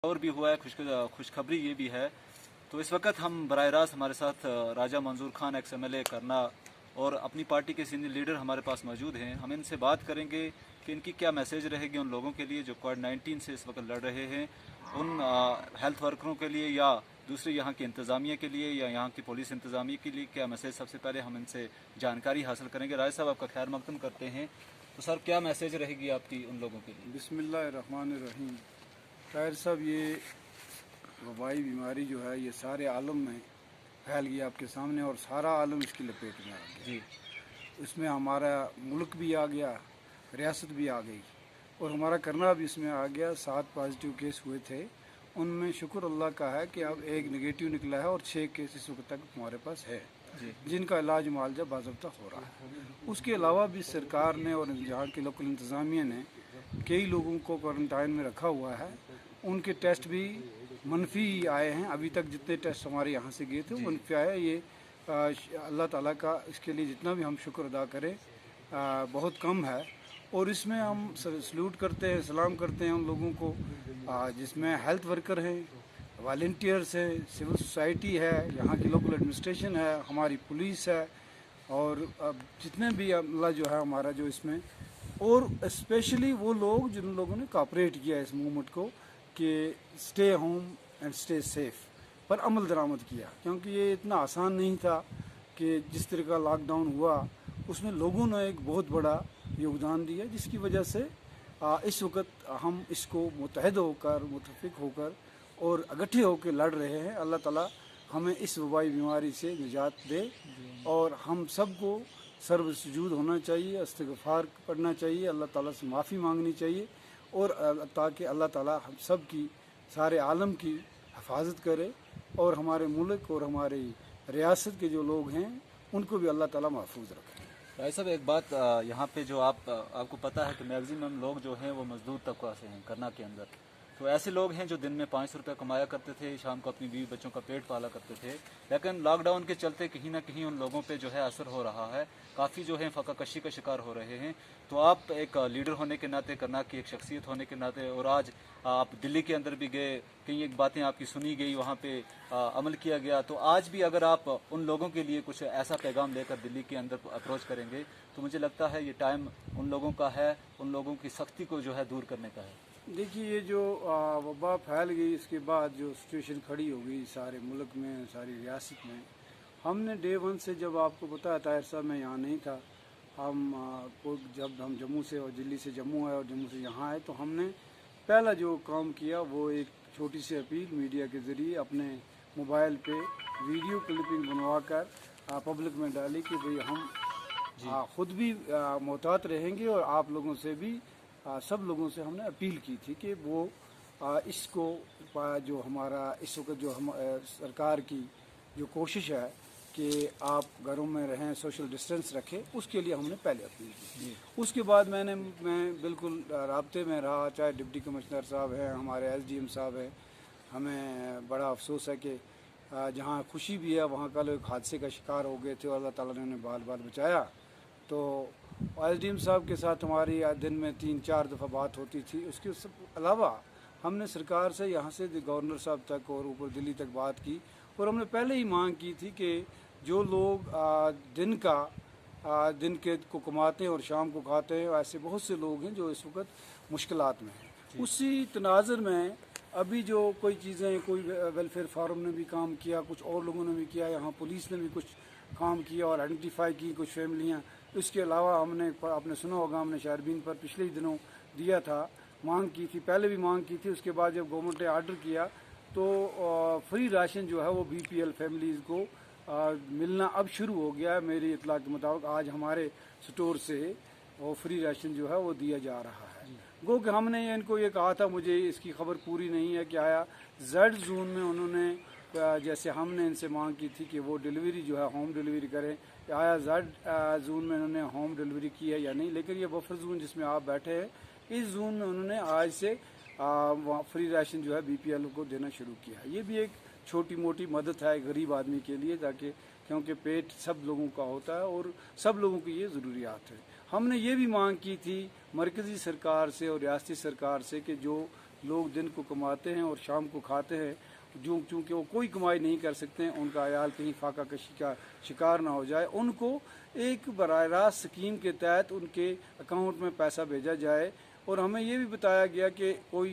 और भी हुआ है, खुशखबरी ये भी है। तो इस वक्त हम बराह रास्त हमारे साथ राजा मंजूर खान एक्स MLA करना और अपनी पार्टी के सीनियर लीडर हमारे पास मौजूद हैं। हम इनसे बात करेंगे कि इनकी क्या मैसेज रहेगी उन लोगों के लिए जो कोविड-19 से इस वक्त लड़ रहे हैं, उन हेल्थ वर्करों के लिए या दूसरे यहाँ की इंतज़ामिया के लिए या यहाँ की पुलिस इंतज़ामिया के लिए क्या मैसेज। सबसे पहले हम इनसे जानकारी हासिल करेंगे। राय साहब, आपका खैर मकदम करते हैं। तो सर, क्या मैसेज रहेगी आपकी उन लोगों के लिए? बिस्मिल्लाहिर्रहमानिर्रहीम। ताहिर साहब, ये वबाई बीमारी जो है ये सारे आलम में फैल गई आपके सामने और सारा आलम इसकी लपेट में आ गया जी। इसमें हमारा मुल्क भी आ गया, रियासत भी आ गई और हमारा करना भी इसमें आ गया। 7 पॉजिटिव केस हुए थे, उनमें शुक्र अल्लाह का है कि अब 1 नेगेटिव निकला है और 6 केस इस वक्त तक हमारे पास है जिनका इलाज मुआवजा बाज़ाब्ता हो रहा है। उसके अलावा भी सरकार ने और यहाँ के लोकल इंतज़ामिया ने कई लोगों को क्वारंटाइन में रखा हुआ है। उनके टेस्ट भी मनफी आए हैं। अभी तक जितने टेस्ट हमारे यहाँ से गए थे वो मनफी आए। ये अल्लाह ताला का इसके लिए जितना भी हम शुक्र अदा करें बहुत कम है। और इसमें हम सल्यूट करते हैं, सलाम करते हैं उन लोगों को जिसमें हेल्थ वर्कर हैं, वॉलंटियर्स है, सिविल सोसाइटी है, यहाँ की लोकल एडमिनिस्ट्रेशन है, हमारी पुलिस है और जितने भी अमला जो है हमारा जो इसमें, और स्पेशली वो लोग जिन लोगों ने कॉपरेट किया इस मूवमेंट को कि stay home and stay safe पर अमल दरामद किया, क्योंकि ये इतना आसान नहीं था कि जिस तरह का लॉकडाउन हुआ उसमें लोगों ने एक बहुत बड़ा योगदान दिया, जिसकी वजह से इस वक्त हम इसको मुत्तहद होकर, मुतफिक होकर और इकट्ठे होकर लड़ रहे हैं। अल्लाह ताला हमें इस वबाई बीमारी से निजात दे और हम सबको सर्व सुजूद होना चाहिए, इस्तिग़फ़ार पढ़ना चाहिए, अल्लाह ताला से माफ़ी मांगनी चाहिए और ताकि अल्लाह ताला हम सब की, सारे आलम की हिफाजत करे और हमारे मुल्क और हमारी रियासत के जो लोग हैं उनको भी अल्लाह ताला महफूज रखे। भाई साहब, एक बात यहाँ पे जो आपको पता है कि मैक्सिमम लोग जो हैं वो मजदूर तबका से हैं करना के अंदर। तो ऐसे लोग हैं जो दिन में 500 रुपये कमाया करते थे, शाम को अपनी बीवी बच्चों का पेट पाला करते थे, लेकिन लॉकडाउन के चलते कहीं ना कहीं उन लोगों पे जो है असर हो रहा है, काफ़ी जो है फ़का कशी का शिकार हो रहे हैं। तो आप एक लीडर होने के नाते, करना की एक शख्सियत होने के नाते, और आज आप दिल्ली के अंदर भी गए, कई एक बातें आपकी सुनी गई, वहाँ पे अमल किया गया, तो आज भी अगर आप उन लोगों के लिए कुछ ऐसा पैगाम लेकर दिल्ली के अंदर अप्रोच करेंगे तो मुझे लगता है ये टाइम उन लोगों का है, उन लोगों की सख्ती को जो है दूर करने का है। देखिए, ये जो वबा फैल गई इसके बाद जो सिचुएशन खड़ी हो गई सारे मुल्क में, सारी रियासत में, हमने डे 1 से, जब आपको पता है ताहिर साहब मैं यहाँ नहीं था, जब हम जम्मू से और दिल्ली से जम्मू आए और जम्मू से यहाँ आए, तो हमने पहला जो काम किया वो एक छोटी सी अपील मीडिया के ज़रिए अपने मोबाइल पे वीडियो क्लिपिंग बनवा कर पब्लिक में डाली कि भाई हम ख़ुद भी मोहतात रहेंगे और आप लोगों से भी, सब लोगों से हमने अपील की थी कि वो इसको जो हमारा इस वक्त जो हम सरकार की जो कोशिश है कि आप घरों में रहें, सोशल डिस्टेंस रखें, उसके लिए हमने पहले अपील की। उसके बाद मैं बिल्कुल राब्ते में रहा, चाहे डिप्टी कमिश्नर साहब हैं, हमारे SDM साहब हैं। हमें बड़ा अफसोस है कि जहाँ खुशी भी है वहाँ का लोग हादसे का शिकार हो गए थे और अल्लाह ताला ने उन्हें बाल बाल बचाया। तो SDM साहब के साथ हमारी दिन में 3-4 दफ़ा बात होती थी। उसके अलावा हमने सरकार से, यहाँ से गवर्नर साहब तक और ऊपर दिल्ली तक बात की और हमने पहले ही मांग की थी कि जो लोग दिन के को कमाते हैं और शाम को खाते हैं, ऐसे बहुत से लोग हैं जो इस वक्त मुश्किलात में हैं। उसी तनाज़ुर में अभी जो कोई चीज़ें, कोई वेलफेयर फार्म ने भी काम किया, कुछ और लोगों ने भी किया, यहाँ पुलिस ने भी कुछ काम किया और आइडेंटिफाई की कुछ फैमिलियाँ। इसके अलावा आपने सुना होगा, हमने शारबीन पर पिछले ही दिनों दिया था, मांग की थी, पहले भी मांग की थी। उसके बाद जब गवर्नमेंट ने आर्डर किया तो फ्री राशन जो है वो BPL फैमिलीज़ को मिलना अब शुरू हो गया है। मेरी इतला के मुताबिक आज हमारे स्टोर से वो फ्री राशन जो है वो दिया जा रहा है। गो कि हमने इनको ये कहा था, मुझे इसकी खबर पूरी नहीं है कि आया Z जोन में उन्होंने, जैसे हमने इनसे मांग की थी कि वो डिलीवरी जो है होम डिलीवरी करें, आया Z जोन में उन्होंने होम डिलीवरी की है या नहीं। लेकिन ये बफर जोन जिसमें आप बैठे हैं, इस जोन में उन्होंने आज से फ्री राशन जो है BPL को देना शुरू किया। ये भी एक छोटी मोटी मदद है गरीब आदमी के लिए, ताकि क्योंकि पेट सब लोगों का होता है और सब लोगों की ये ज़रूरियात है। हमने ये भी मांग की थी मरकज़ी सरकार से और रियासती सरकार से कि जो लोग दिन को कमाते हैं और शाम को खाते हैं, जो चूँकि वो कोई कमाई नहीं कर सकते हैं, उनका अयाल कहीं फाका कशी का शिकार ना हो जाए, उनको एक बराह रास्त स्कीम के तहत उनके अकाउंट में पैसा भेजा जाए। और हमें ये भी बताया गया कि कोई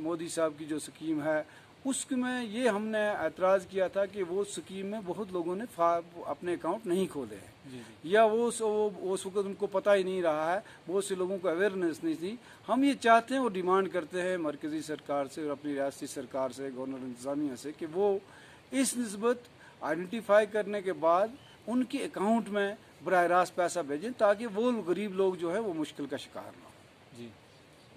मोदी साहब की जो स्कीम है उसमें ये हमने एतराज़ किया था कि वो स्कीम में बहुत लोगों ने अपने अकाउंट नहीं खोले हैं, या वो उस वक्त उनको पता ही नहीं रहा है, बहुत से लोगों को अवेयरनेस नहीं थी। हम ये चाहते हैं और डिमांड करते हैं मरकज़ी सरकार से और अपनी रियासती सरकार से, गवर्नर इंतज़ामिया से, कि वो इस निस्बत आइडेंटिफाई करने के बाद उनके अकाउंट में बराह रास्त पैसा भेजें ताकि वो गरीब लोग जो है वो मुश्किल का शिकार ना हो। जी।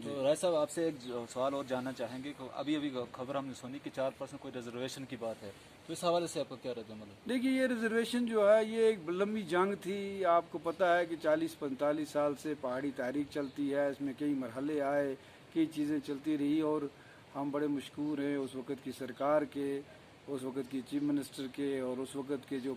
तो राय साहब, आपसे एक सवाल और जानना चाहेंगे कि अभी खबर हमने सुनी कि 4% कोई रिजर्वेशन की बात है, तो इस हवाले से आपका क्या रद्द-ए-अमल है? देखिए, ये रिजर्वेशन जो है ये एक लंबी जंग थी। आपको पता है कि 40-45 साल से पहाड़ी तहरीक चलती है, इसमें कई मरहले आए, कई चीज़ें चलती रही, और हम बड़े मशकूर हैं उस वक़्त की सरकार के, उस वक़्त की चीफ मिनिस्टर के, और उस वक़्त के जो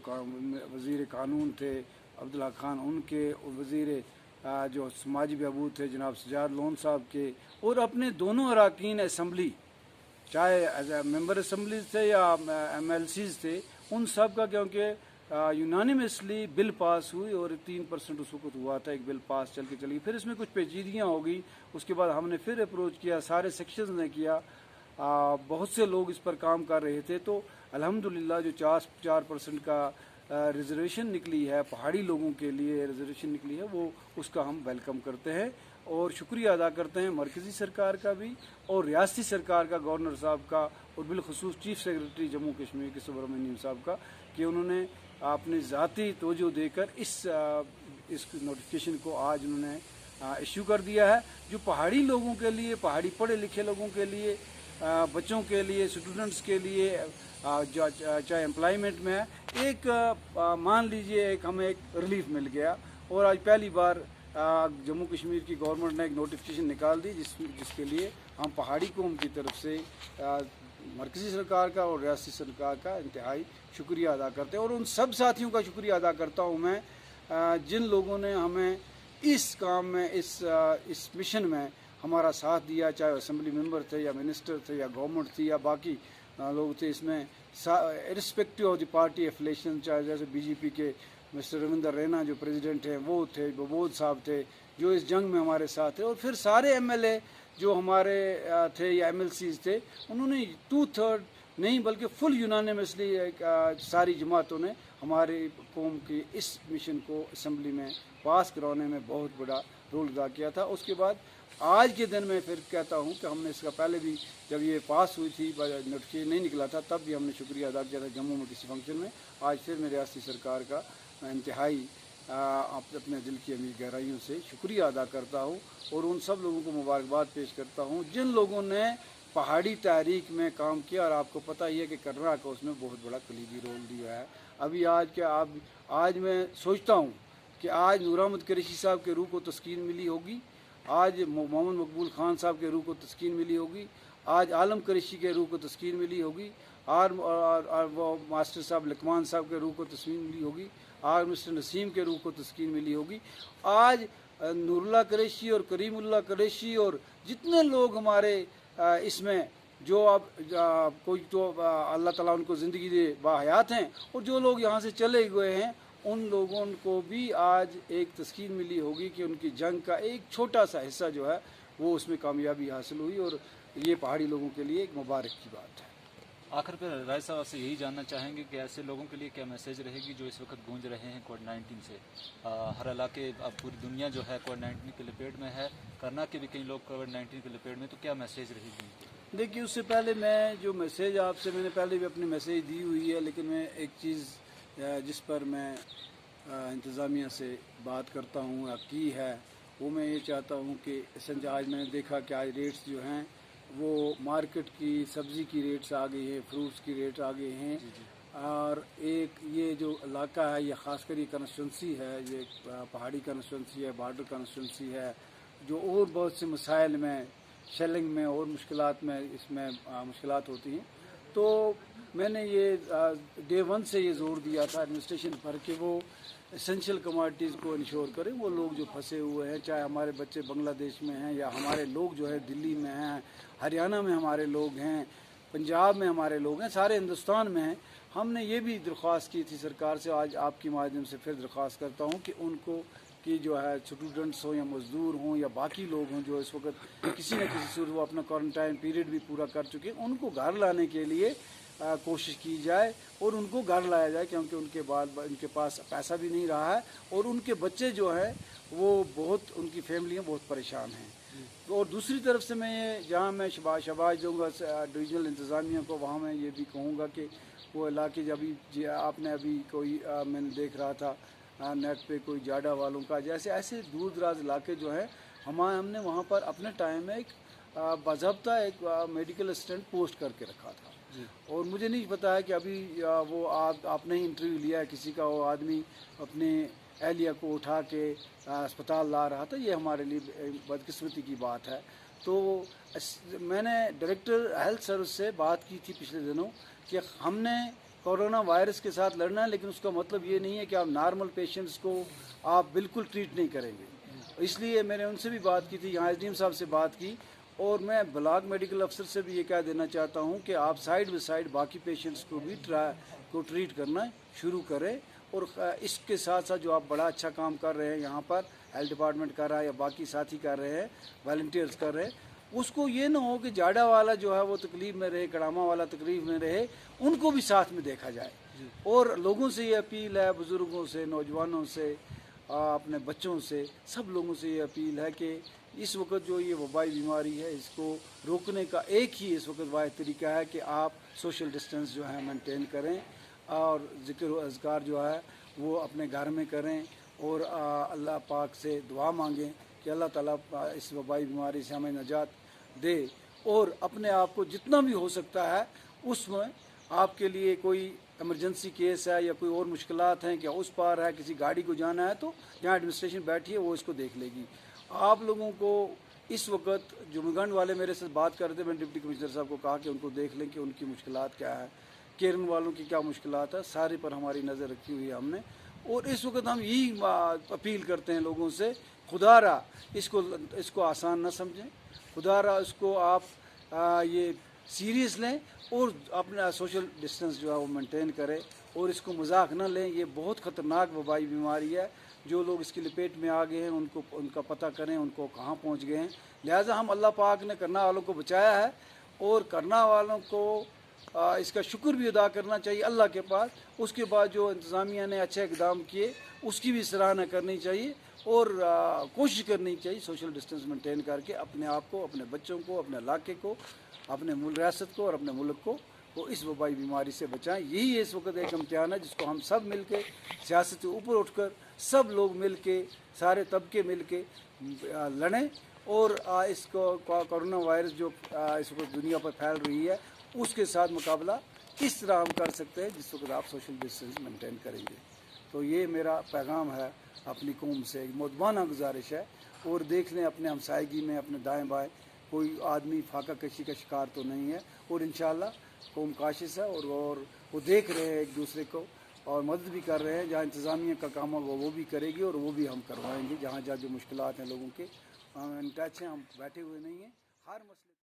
वज़ीर कानून थे अब्दुल्ला खान उनके, और वज़ीर जो समाजी बहबूद थे जनाब सजाद लोन साहब के, और अपने दोनों अरकान असम्बली, चाहे मेंबर असम्बलीज थे या MLCs थे, उन सब का, क्योंकि यूनानिमसली बिल पास हुई और 3% उस वक्त हुआ था, एक बिल पास चल के चली। फिर इसमें कुछ पेचीदगियाँ हो गई, उसके बाद हमने फिर अप्रोच किया, सारे सेक्शंस ने किया, बहुत से लोग इस पर काम कर रहे थे। तो अल्हम्दुलिल्लाह जो 4% का रिजर्वेशन निकली है, पहाड़ी लोगों के लिए रिजर्वेशन निकली है, वो उसका हम वेलकम करते हैं और शुक्रिया अदा करते हैं मरकज़ी सरकार का भी और रियासती सरकार का, गवर्नर साहब का, और बिलखसूस चीफ सेक्रेटरी जम्मू कश्मीर के सुब्रमण्यम साहब का, कि उन्होंने अपनी ज़ाती तवज्जो देकर इस नोटिफिकेशन को आज उन्होंने इशू कर दिया है, जो पहाड़ी लोगों के लिए, पहाड़ी पढ़े लिखे लोगों के लिए, बच्चों के लिए, स्टूडेंट्स के लिए, चाहे एम्प्लॉयमेंट में है, एक मान लीजिए एक हमें एक रिलीफ मिल गया। और आज पहली बार जम्मू कश्मीर की गवर्नमेंट ने एक नोटिफिकेशन निकाल दी जिसके लिए हम पहाड़ी कौम की तरफ से मरकज़ी सरकार का और रियासती सरकार का इंतहाई शुक्रिया अदा करते हैं। और उन सब साथियों का शुक्रिया अदा करता हूँ मैं जिन लोगों ने हमें इस काम में, इस मिशन में हमारा साथ दिया, चाहे असम्बली मेंबर थे या मिनिस्टर थे या गवर्नमेंट थी या बाकी लोग थे इसमें, respective of the party affiliation, चाहे जैसे BJP के मिस्टर रविंदर रैना जो प्रेसिडेंट हैं वो थे, बबोध साहब थे जो इस जंग में हमारे साथ थे, और फिर सारे MLA जो हमारे थे या MLCs थे, उन्होंने 2/3 नहीं बल्कि फुल यूनानिमसली सारी जमातों ने हमारे कौम की इस मिशन को असम्बली में पास कराने में बहुत बड़ा रोल अदा किया था। उसके बाद आज के दिन में फिर कहता हूँ कि हमने इसका पहले भी जब ये पास हुई थी, नोटिफिकेशन नहीं निकला था, तब भी हमने शुक्रिया अदा किया था जम्मू में किसी फंक्शन में। आज फिर मैं रियासती सरकार का इंतहाई अपने दिल की अमीर गहराइयों से शुक्रिया अदा करता हूँ और उन सब लोगों को मुबारकबाद पेश करता हूँ जिन लोगों ने पहाड़ी तहरीक में काम किया। और आपको पता ही है कि कर्रा का उसमें बहुत बड़ा कलीदी रोल दिया है। अभी आज मैं सोचता हूँ कि आज नूर अहमद कुरैशी साहब के रूह को तस्कीन मिली होगी, आज मोहम्मद मकबूल खान साहब के रूह को तस्कीन मिली होगी, आज आलम कुरैशी के रूह को तस्कीन मिली होगी, और वो मास्टर साहब लकमान साहब के रूह को तस्कीन मिली होगी, आज मिस्टर नसीम के रूह को तस्कीन मिली होगी, आज नूरुल्लाह कुरैशी और करीमुल्लाह कुरैशी और जितने लोग हमारे इसमें जो अब कोई तो अल्लाह ताला उनको ज़िंदगी दे बाहयात हैं, और जो लोग यहाँ से चले गए हैं उन लोगों को भी आज एक तस्कीन मिली होगी कि उनकी जंग का एक छोटा सा हिस्सा जो है वो उसमें कामयाबी हासिल हुई, और ये पहाड़ी लोगों के लिए एक मुबारक की बात है। आखिर पर राय साहब आपसे यही जानना चाहेंगे कि ऐसे लोगों के लिए क्या मैसेज रहेगी जो इस वक्त गूंज रहे हैं कोविड-19 से? हर इलाके, अब पूरी दुनिया जो है कोविड-19 की लपेट में है, करना के भी कई लोग कोविड-19 की लपेट में, तो क्या मैसेज रहेगी? देखिए, उससे पहले मैं जो मैसेज आपसे, मैंने पहले भी अपनी मैसेज दी हुई है, लेकिन मैं एक चीज़ जिस पर मैं इंतज़ामिया से बात करता हूँ या की है, वो मैं ये चाहता हूँ कि आज मैंने देखा कि आज रेट्स जो हैं वो मार्केट की सब्ज़ी की रेट्स आ गई है, फ्रूट्स की रेट आ गए हैं। और एक ये जो इलाका है, ये ख़ासकर ये कंस्टिट्यूंसी है, ये पहाड़ी कंस्टिट्यूंसी है, बॉर्डर कंस्टिट्यूंसी है, जो और बहुत से मसाइल में, शेलिंग में और मुश्किलात में, इसमें मुश्किलात होती हैं। तो मैंने ये डे 1 से ये जोर दिया था एडमिनिस्ट्रेशन पर कि वो एसेंशियल कमोडिटीज़ को इंश्योर करें। वो लोग जो फंसे हुए हैं, चाहे हमारे बच्चे बांग्लादेश में हैं या हमारे लोग जो है दिल्ली में हैं, हरियाणा में हमारे लोग हैं, पंजाब में हमारे लोग हैं, सारे हिंदुस्तान में हैं। हमने ये भी दरख्वास्त की थी सरकार से, आज आपके माध्यम से फिर दरख्वास्त करता हूँ कि उनको कि जो है स्टूडेंट्स हों या मज़दूर हों या बाकी लोग हों जो इस वक्त किसी न किसी सूरत वो अपना क्वारंटाइन पीरियड भी पूरा कर चुके हैं, उनको घर लाने के लिए कोशिश की जाए और उनको घर लाया जाए, क्योंकि उनके पास पैसा भी नहीं रहा है और उनके बच्चे जो हैं वो बहुत, उनकी फैमिलियाँ बहुत परेशान हैं। और दूसरी तरफ से मैं ये जहाँ मैं शबाश दूँगा डिविजनल इंतज़ामिया को, वहाँ मैं ये भी कहूँगा कि वो इलाके जब आपने अभी कोई मैंने देख रहा था नेट पे कोई जाडा वालों का, जैसे ऐसे दूर दराज इलाके जो हैं हमने वहाँ पर अपने टाइम में एक बाज़ाब्ता एक मेडिकल असिस्टेंट पोस्ट करके रखा था। और मुझे नहीं पता है कि अभी वो आपने ही इंटरव्यू लिया है किसी का, वो आदमी अपने एहलिया को उठा के अस्पताल ला रहा था। ये हमारे लिए बदकिस्मती की बात है। तो मैंने डायरेक्टर हेल्थ सर्विस से बात की थी पिछले दिनों कि हमने कोरोना वायरस के साथ लड़ना है, लेकिन उसका मतलब ये नहीं है कि आप नॉर्मल पेशेंट्स को आप बिल्कुल ट्रीट नहीं करेंगे। इसलिए मैंने उनसे भी बात की थी, यहाँ एसडीएम साहब से बात की, और मैं ब्लॉक मेडिकल अफसर से भी ये कह देना चाहता हूँ कि आप साइड बाई साइड बाकी पेशेंट्स को भी ट्रीट करना शुरू करें। और इसके साथ साथ जो आप बड़ा अच्छा काम कर रहे हैं यहाँ पर, हेल्थ डिपार्टमेंट कर रहा है या बाकी साथी कर रहे हैं, वॉलंटियर्स कर रहे हैं, उसको ये ना हो कि जाडा वाला जो है वो तकलीफ में रहे, कड़ामा वाला तकलीफ में रहे, उनको भी साथ में देखा जाए। और लोगों से ये अपील है, बुज़ुर्गों से, नौजवानों से, अपने बच्चों से, सब लोगों से ये अपील है कि इस वक्त जो ये वबाई बीमारी है, इसको रोकने का एक ही इस वक्त वाहिद तरीका है कि आप सोशल डिस्टेंस जो है मेंटेन करें और ज़िक्र व अज़कार जो है वो अपने घर में करें और अल्लाह पाक से दुआ मांगें कि अल्लाह ताला इस वबाई बीमारी से हमें निजात दे। और अपने आप को जितना भी हो सकता है उसमें, आपके लिए कोई इमरजेंसी केस है या कोई और मुश्किलात हैं, क्या उस पार है, किसी गाड़ी को जाना है, तो यहाँ एडमिनिस्ट्रेशन बैठी है, वो इसको देख लेगी। आप लोगों को इस वक्त जुमगंड वाले मेरे साथ बात कर रहे थे, मैंने डिप्टी कमिश्नर साहब को कहा कि उनको देख लें कि उनकी मुश्किलात क्या है, केरन वालों की क्या मुश्किलात है, सारे पर हमारी नज़र रखी हुई है हमने। और इस वक्त हम यही अपील करते हैं लोगों से, खुदारा इसको आसान न समझें, खुदारा इसको आप ये सीरियस लें और अपना सोशल डिस्टेंस जो है वो मेंटेन करें और इसको मजाक न लें। ये बहुत ख़तरनाक वबाई बीमारी है, जो लोग इसकी लपेट में आ गए हैं उनका पता करें, उनको कहाँ पहुँच गए हैं। लिहाजा हम अल्लाह पाक ने करना वालों को बचाया है और करना वालों को इसका शुक्र भी अदा करना चाहिए अल्लाह के पास। उसके बाद जो इंतज़ामिया ने अच्छे इक़दाम किए उसकी भी सराहना करनी चाहिए और कोशिश करनी चाहिए सोशल डिस्टेंस मेंटेन करके अपने आप को, अपने बच्चों को, अपने इलाके को, अपने रियासत को और अपने मुल्क को इस वबाई बीमारी से बचाएं। यही इस वक्त एक इम्तिहान है जिसको हम सब मिल के, सियासत से ऊपर उठकर सब लोग मिल के, सारे तबके मिल के लड़ें और इसको कोरोना वायरस जो इस वक्त दुनिया पर फैल रही है उसके साथ मुकाबला इस तरह हम कर सकते हैं जिस वक्त आप सोशल डिस्टेंस मेंटेन करेंगे। तो ये मेरा पैगाम है अपनी कौम से, मुदबाना गुजारिश है। और देख लें अपने हमसायगी में, अपने दाएँ बाएँ कोई आदमी फाका कशी का शिकार तो नहीं है और इंशाअल्लाह कौम काशिश है और वो देख रहे हैं एक दूसरे को और मदद भी कर रहे हैं। जहाँ इंतज़ामिया का काम होगा वो भी करेगी और वो भी हम करवाएंगे। जहाँ जहाँ जो मुश्किलात हैं लोगों के, हम इन टच हैं, हम बैठे हुए नहीं हैं। हर मसले